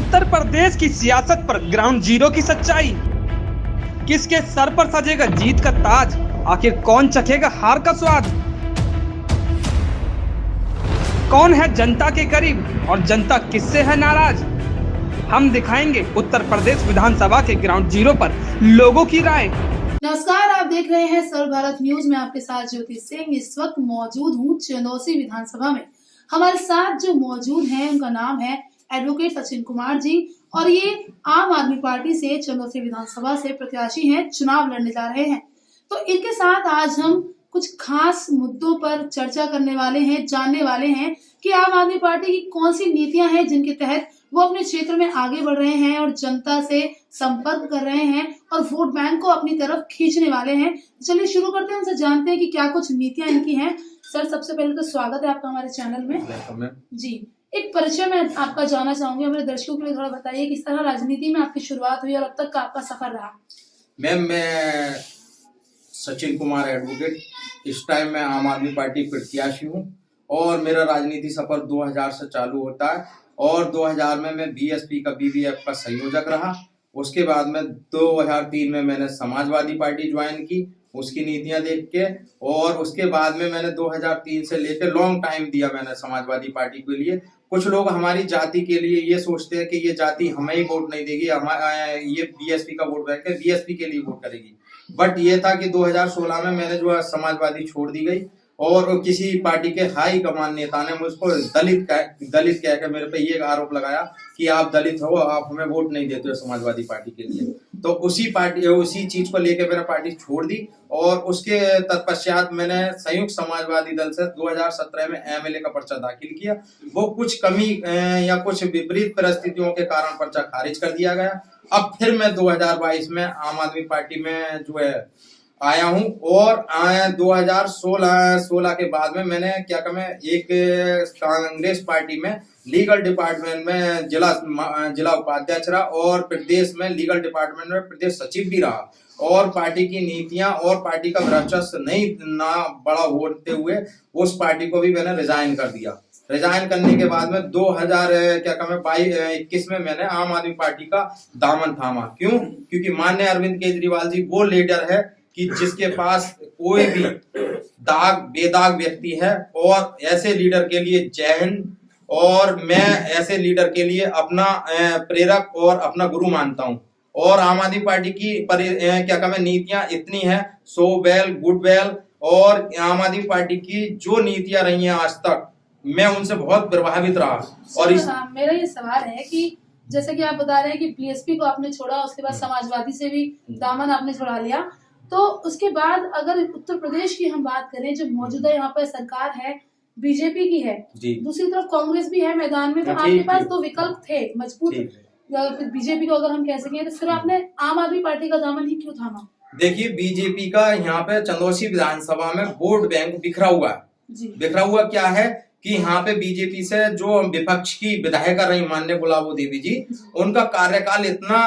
उत्तर प्रदेश की सियासत पर ग्राउंड जीरो की सच्चाई। किसके सर पर सजेगा जीत का ताज? आखिर कौन चखेगा हार का स्वाद? कौन है जनता के करीब और जनता किससे है नाराज? हम दिखाएंगे उत्तर प्रदेश विधानसभा के ग्राउंड जीरो पर लोगों की राय। नमस्कार, आप देख रहे हैं सर्व भारत न्यूज में आपके साथ ज्योति सिंह। इस वक्त मौजूद हूँ चंदौसी विधानसभा में। हमारे साथ जो मौजूद हैं उनका नाम है एडवोकेट सचिन कुमार जी और ये आम आदमी पार्टी से चंदौसी विधानसभा से प्रत्याशी हैं, चुनाव लड़ने जा रहे हैं। तो इनके साथ आज हम कुछ खास मुद्दों पर चर्चा करने वाले हैं, जानने वाले हैं कि आम आदमी पार्टी की कौन सी नीतियां हैं जिनके तहत वो अपने क्षेत्र में आगे बढ़ रहे हैं और जनता से संपर्क कर रहे हैं और वोट बैंक को अपनी तरफ खींचने वाले हैं। चलिए शुरू करते हैं, उनसे जानते हैं कि क्या कुछ नीतियां इनकी हैं। सर, सबसे पहले तो स्वागत है आपका हमारे चैनल में। जी, एक परिचय मैं आपका जानना चाहूंगी, हमारे दर्शकों के लिए थोड़ा बताइए किस तरह राजनीति में आपकी शुरुआत हुई और अब तक का आपका सफर रहा। मैम, मैं सचिन कुमार एडवोकेट, इस टाइम मैं आम आदमी पार्टी प्रत्याशी हूँ और मेरा राजनीति सफर 2000 से चालू होता है और 2000 में मैं बीएसपी का बीबीएफ का संयोजक रहा। उसके बाद में 2003 में मैंने समाजवादी पार्टी ज्वाइन की, उसकी नीतियां देख के, और उसके बाद में मैंने 2003 से लेकर लॉन्ग टाइम दिया मैंने समाजवादी पार्टी के लिए। कुछ लोग हमारी जाति के लिए ये सोचते हैं कि ये जाति हमें ही वोट नहीं देगी, ये बीएसपी का वोट बैंक है, बीएसपी के लिए वोट करेगी। बट ये था कि 2016 में मैंने जो है समाजवादी छोड़ दी गई और किसी पार्टी के हाई कमान नेता ने मुझको दलित कह के मेरे पे ये आरोप लगाया कि आप दलित हो, आप हमें वोट नहीं देते हो समाजवादी पार्टी के लिए। तो उसी चीज को लेकर मैंने पार्टी छोड़ दी और उसके तत्पश्चात मैंने संयुक्त समाजवादी दल से 2017 में एमएलए का पर्चा दाखिल किया। वो कुछ कमी या कुछ विपरीत परिस्थितियों के कारण पर्चा खारिज कर दिया गया। अब फिर मैं 2022 में आम आदमी पार्टी में जो है आया हूं और 2016 के बाद में मैंने एक कांग्रेस पार्टी में लीगल डिपार्टमेंट में जिला उपाध्यक्ष रहा और प्रदेश में लीगल डिपार्टमेंट में प्रदेश सचिव भी रहा। और पार्टी की नीतियां और पार्टी का वर्चस्व ना बड़ा होते हुए उस पार्टी को भी मैंने रिजाइन कर दिया। रिजाइन करने के बाद में 2021 में मैंने आम आदमी पार्टी का दामन थामा। क्यों? क्योंकि माननीय अरविंद केजरीवाल जी वो लीडर है कि जिसके पास कोई भी बेदाग व्यक्ति है और ऐसे लीडर के लिए जय हिंद, और मैं ऐसे लीडर के लिए अपना प्रेरक और अपना गुरु मानता हूं। और आम आदमी पार्टी की नीतियां इतनी हैं, सो वेल गुड वेल, और आम आदमी पार्टी की जो नीतियां रही हैं आज तक मैं उनसे बहुत प्रभावित रहा। और मेरा ये सवाल है कि जैसे कि आप बता रहे हैं कि बीएसपी को आपने छोड़ा, उसके बाद समाजवादी से भी दामन आपने छुड़ा लिया, तो उसके बाद अगर उत्तर प्रदेश की हम बात करें, जो मौजूदा यहाँ पर सरकार है बीजेपी की है, दूसरी तरफ कांग्रेस भी है मैदान में, तो आपके पास दो विकल्प थे मजबूत। बीजेपी को अगर हम कह सकें तो फिर आपने आम आदमी पार्टी का दामन ही क्यों थामा? देखिए, बीजेपी का यहाँ पे चंदौसी विधानसभा में वोट बैंक बिखरा हुआ है। बिखरा हुआ क्या है कि यहाँ पे बीजेपी से जो विपक्ष की विधायिका रही माननीय गुलाबो देवी जी, उनका कार्यकाल इतना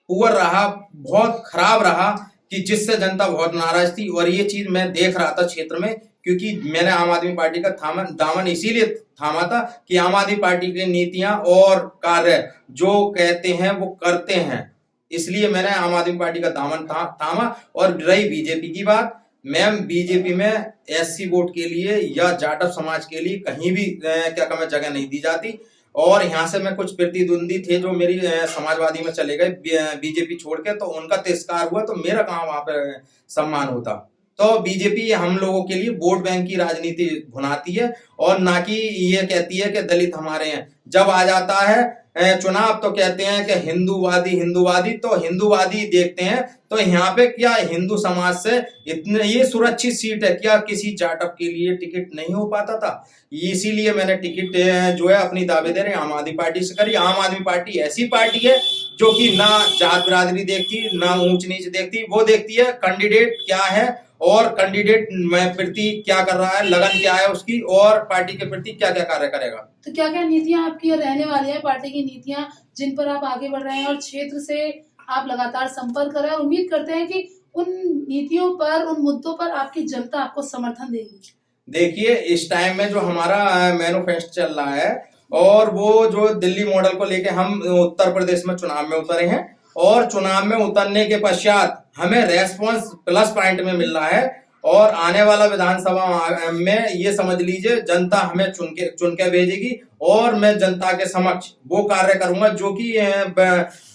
पुअर रहा, बहुत खराब रहा कि जिससे जनता बहुत नाराज थी। और ये चीज मैं देख रहा था क्षेत्र में, क्योंकि मैंने आम आदमी पार्टी का दामन इसीलिए थामा था कि आम आदमी पार्टी की नीतियां और कार्य जो कहते हैं वो करते हैं, इसलिए मैंने आम आदमी पार्टी का दामन थामा। और रही बीजेपी की बात, मैम बीजेपी में एससी वोट के लिए या जाटव समाज के लिए कहीं भी जगह नहीं दी जाती। और यहाँ से मैं कुछ प्रतिद्वंदी थे जो मेरी समाजवादी में चले गए बीजेपी छोड़ के, तो उनका तिरस्कार हुआ, तो मेरा कहाँ वहां पर सम्मान होता। तो बीजेपी हम लोगों के लिए वोट बैंक की राजनीति भुनाती है और ना कि ये कहती है कि दलित हमारे हैं। जब आ जाता है चुनाव तो कहते हैं कि हिंदूवादी, तो हिंदूवादी देखते हैं। तो यहाँ पे क्या हिंदू समाज से इतने ये सुरक्षित सीट है, क्या किसी जाटव के लिए टिकट नहीं हो पाता था? इसीलिए मैंने टिकट जो है अपनी दावेदारी आम आदमी पार्टी से करी। आम आदमी पार्टी ऐसी पार्टी है जो कि ना जात बिरादरी देखती, ना ऊंच नीच देखती, वो देखती है कैंडिडेट क्या है और कैंडिडेट प्रति क्या कर रहा है, लगन क्या है उसकी, और पार्टी के प्रति क्या क्या कार्य करेगा। तो क्या क्या नीतियां आपकी रहने वाली है, पार्टी की नीतियां जिन पर आप आगे बढ़ रहे हैं और क्षेत्र से आप लगातार संपर्क कर रहे हैं और उम्मीद करते हैं कि उन नीतियों पर, उन मुद्दों पर आपकी जनता आपको समर्थन देगी? देखिए, इस टाइम में जो हमारा मैनिफेस्टो चल रहा है और वो जो दिल्ली मॉडल को लेके हम उत्तर प्रदेश में चुनाव में उतरे हैं, और चुनाव में उतरने के पश्चात हमें रेस्पॉन्स प्लस पॉइंट में मिल रहा है। और आने वाला विधानसभा में ये समझ लीजिए जनता हमें चुन के भेजेगी, और मैं जनता के समक्ष वो कार्य करूंगा जो कि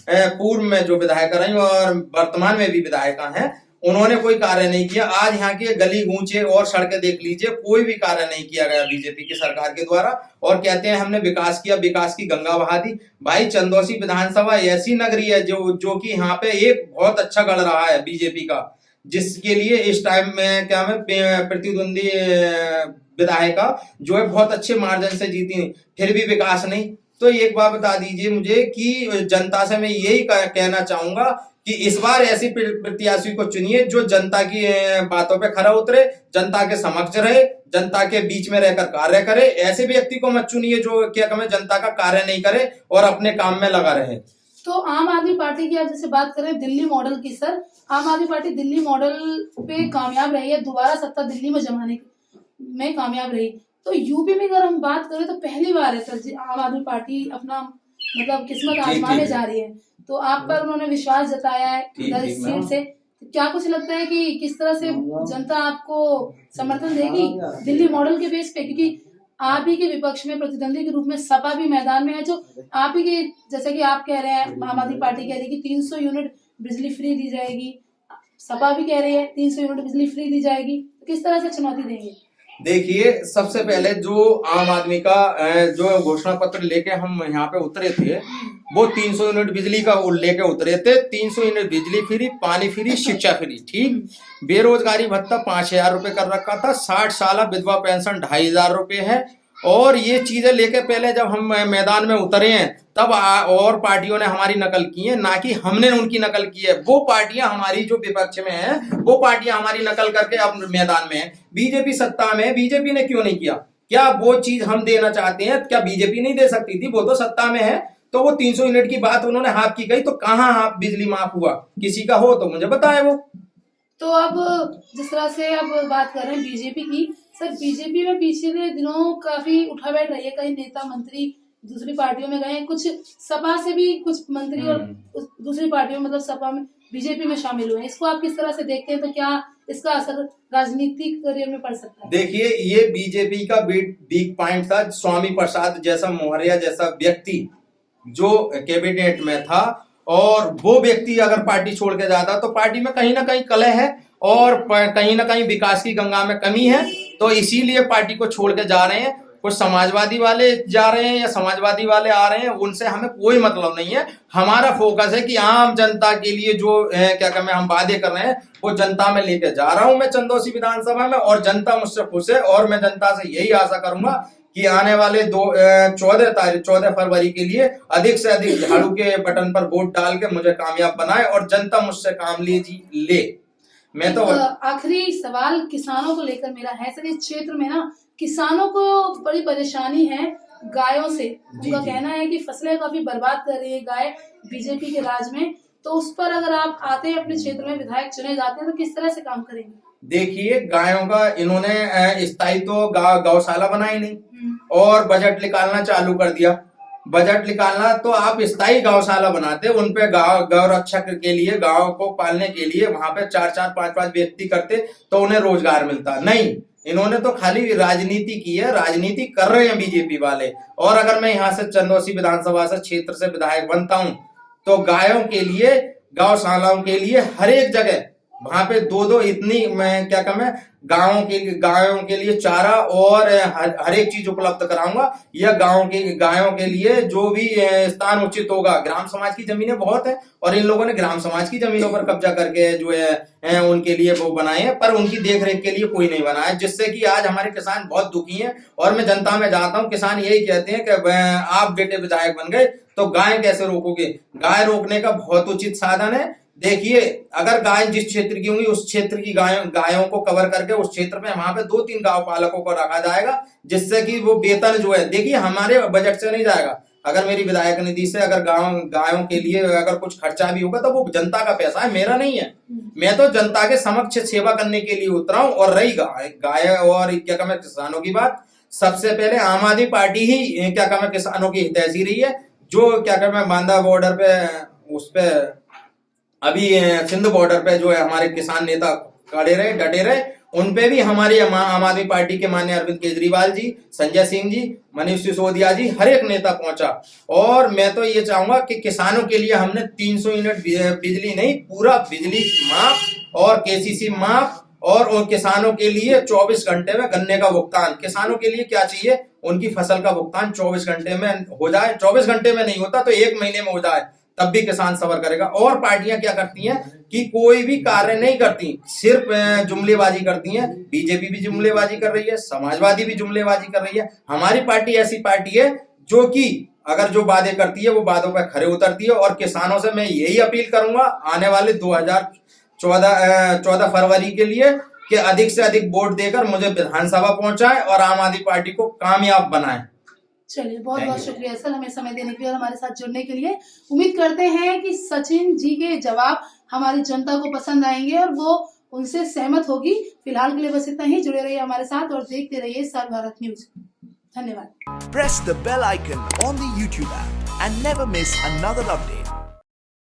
पूर्व में जो विधायक रही और वर्तमान में भी विधायिका हैं, उन्होंने कोई कार्य नहीं किया। आज यहाँ के गली गूंचे और सड़कें देख लीजिए, कोई भी कार्य नहीं किया गया बीजेपी की सरकार के द्वारा। और कहते हैं हमने विकास किया, विकास की गंगा बहा दी। भाई चंदौसी विधानसभा ऐसी नगरी है जो कि यहाँ पे एक बहुत अच्छा गढ़ रहा है बीजेपी का, जिसके लिए इस टाइम में क्या में प्रतिद्वंदी विधायिका जो है बहुत अच्छे मार्जिन से जीती, फिर भी विकास नहीं। तो एक बात बता दीजिए मुझे कि जनता से मैं यही कहना चाहूंगा कि इस बार ऐसी प्रत्याशी को चुनिए जो जनता की बातों पे खरा उतरे, जनता के समक्ष रहे, जनता के बीच में रहकर कार्य करे। ऐसे व्यक्ति को मत चुनिए जो क्या कहें जनता का कार्य नहीं करे और अपने काम में लगा रहे। तो आम आदमी पार्टी की आप जैसे बात करें दिल्ली मॉडल की, सर आम आदमी पार्टी दिल्ली मॉडल पे कामयाब रही है, दोबारा सत्ता दिल्ली में जमाने में कामयाब रही। तो यूपी में अगर हम बात करें तो पहली बार है सर जी आम आदमी पार्टी अपना मतलब किस्मत आजमाने जा रही है। तो आप पर उन्होंने विश्वास जताया है इधर इस सीट से, क्या कुछ लगता है कि किस तरह से जनता आपको समर्थन देगी दिल्ली मॉडल के बेस पे? क्योंकि आप ही के विपक्ष में प्रतिद्वंदी के रूप में सपा भी मैदान में है, जो आप ही के जैसे कि आप कह रहे हैं, आम आदमी पार्टी कह रही है कि 300 यूनिट बिजली फ्री दी जाएगी, सपा भी कह रही है 300 यूनिट बिजली फ्री दी जाएगी। तो किस तरह से चुनौती देंगे? देखिए सबसे पहले जो आम आदमी का जो घोषणा पत्र लेके हम यहाँ पे उतरे थे, वो 300 यूनिट बिजली का लेके उतरे थे। 300 यूनिट बिजली फ्री, पानी फ्री, शिक्षा फ्री, ठीक। बेरोजगारी भत्ता 5000 रुपए कर रखा था। 60 साल विधवा पेंशन 2500 रुपए है। और ये चीजें लेके पहले जब हम मैदान में उतरे हैं तब और पार्टियों ने हमारी नकल की है, ना कि हमने उनकी नकल की है। वो पार्टियां हमारी जो विपक्ष में है, वो पार्टियां हमारी नकल करके अब मैदान में है। बीजेपी सत्ता में, बीजेपी ने क्यों नहीं किया? क्या वो चीज हम देना चाहते हैं, क्या बीजेपी नहीं दे सकती थी? वो तो सत्ता में है। तो वो 300 यूनिट की बात उन्होंने हाफ की गई, तो कहाँ हाफ बिजली माफ हुआ? किसी का हो तो मुझे बताए वो। तो अब जिस तरह से अब बात कर रहे हैं बीजेपी की, सर बीजेपी में पिछले दिनों काफी उठा बैठ रही है, कई नेता मंत्री दूसरी पार्टियों में गए हैं, कुछ सपा से भी कुछ मंत्री और दूसरी पार्टियों मतलब सपा में बीजेपी में शामिल हुए हैं। इसको आप किस तरह से देखते हैं? तो क्या इसका असर राजनीतिक करियर में पड़ सकता है? देखिए ये बीजेपी का वीक पॉइंट था। स्वामी प्रसाद जैसा मौर्य जैसा व्यक्ति जो कैबिनेट में था, और वो व्यक्ति अगर पार्टी छोड़ के जाता तो पार्टी में कहीं ना कहीं कलह है और कहीं ना कहीं विकास की गंगा में कमी है। तो इसीलिए पार्टी को छोड़ के जा रहे हैं। कुछ समाजवादी वाले जा रहे हैं या समाजवादी वाले आ रहे हैं, उनसे हमें कोई मतलब नहीं है। हमारा फोकस है कि आम जनता के लिए जो क्या कहते हैं हम वादे कर रहे हैं वो जनता में लेके जा रहा हूं मैं चंदौसी विधानसभा में, और जनता मुझसे खुश है। और मैं जनता से यही आशा करूंगा कि आने वाले 14 फरवरी के लिए अधिक से अधिक झाड़ू के बटन पर वोट डाल के मुझे कामयाब बनाए और जनता मुझसे काम ले। मैं तो आखिरी सवाल किसानों को लेकर मेरा है सर, इस क्षेत्र में ना किसानों को बड़ी परेशानी है गायों से। उनका कहना है कि फसलें काफी बर्बाद कर रही है गाय बीजेपी के राज में। तो उस पर अगर आप आते हैं अपने क्षेत्र में विधायक चुने जाते हैं तो किस तरह से काम करेंगे? देखिए गायों का इन्होंने स्थायी तो गौशाला बनाई नहीं और बजट निकालना चालू कर दिया। बजट निकालना तो आप स्थायी गौशाला बनाते, उनपे गौ रक्षक के लिए, गांव को पालने के लिए वहां पे 4-4, 5-5 व्यक्ति करते तो उन्हें रोजगार मिलता। नहीं, इन्होंने तो खाली राजनीति की है, राजनीति कर रहे हैं बीजेपी वाले। और अगर मैं यहाँ से चंदौसी विधानसभा से क्षेत्र से विधायक बनता हूँ तो गायों के लिए, गौशालाओं के लिए हर एक जगह वहां पे 2-2 इतनी मैं क्या कहूँ गायों के लिए चारा और हर एक चीज उपलब्ध कराऊंगा। यह गायों के लिए जो भी स्थान उचित होगा। ग्राम समाज की जमीनें बहुत है और इन लोगों ने ग्राम समाज की जमीनों पर कब्जा करके जो है उनके लिए वो बनाए हैं, पर उनकी देखरेख के लिए कोई नहीं बनाया, जिससे कि आज हमारे किसान बहुत दुखी हैं। और मैं जनता में जाता हूँ, किसान यही कहते हैं कि आप बेटे विधायक बन गए तो गाय कैसे रोकोगे? गाय रोकने का बहुत उचित साधन है। देखिए अगर गाय जिस क्षेत्र की होंगी उस क्षेत्र की गायों को कवर करके उस क्षेत्र में वहां पे 2-3 गांव पालकों को रखा जाएगा, जिससे कि वो वेतन जो है, देखिए हमारे बजट से नहीं जाएगा। अगर मेरी विधायक निधि से अगर गायों के लिए अगर कुछ खर्चा भी होगा तो वो जनता का पैसा है, मेरा नहीं है। मैं तो जनता के समक्ष सेवा करने के लिए उतरा हूं। और रही गाय और क्या कहते हैं किसानों की बात, सबसे पहले आम आदमी पार्टी ही क्या कहते हैं किसानों की हितैषी रही है। जो क्या कहते हैं बांदा बॉर्डर पे उस पे अभी सिंध बॉर्डर पे जो है हमारे किसान नेता खड़े रहे, डटे रहे, उन पे भी हमारी आम आदमी पार्टी के माननीय अरविंद केजरीवाल जी, संजय सिंह जी, मनीष सिसोदिया जी, हर एक नेता पहुंचा। और मैं तो ये चाहूंगा कि किसानों के लिए हमने 300 यूनिट बिजली नहीं, पूरा बिजली माफ और केसीसी माफ, और उन किसानों के लिए 24 घंटे में गन्ने का भुगतान। किसानों के लिए क्या चाहिए, उनकी फसल का भुगतान 24 घंटे में हो जाए। 24 घंटे में नहीं होता तो 1 महीने में हो जाए, तब भी किसान सबर करेगा। और पार्टियां क्या करती हैं कि कोई भी कार्य नहीं करती, सिर्फ जुमलेबाजी करती हैं। बीजेपी भी जुमलेबाजी कर रही है, समाजवादी भी जुमलेबाजी कर रही है। हमारी पार्टी ऐसी पार्टी है जो कि अगर जो वादे करती है वो वादों पर खरे उतरती है। और किसानों से मैं यही अपील करूंगा आने वाले 2014 फरवरी के लिए कि अधिक से अधिक वोट देकर मुझे विधानसभा पहुंचाएं और आम आदमी पार्टी को कामयाब बनाएं। चलिए, बहुत बहुत शुक्रिया सर हमें समय देने के लिए और हमारे साथ जुड़ने के लिए। उम्मीद करते हैं कि सचिन जी के जवाब हमारी जनता को पसंद आएंगे और वो उनसे सहमत होगी। फिलहाल के लिए बस इतना ही। जुड़े रहिए हमारे साथ और देखते रहिए सर्व भारत न्यूज। धन्यवाद। Press the bell icon on the YouTube app and never miss another update.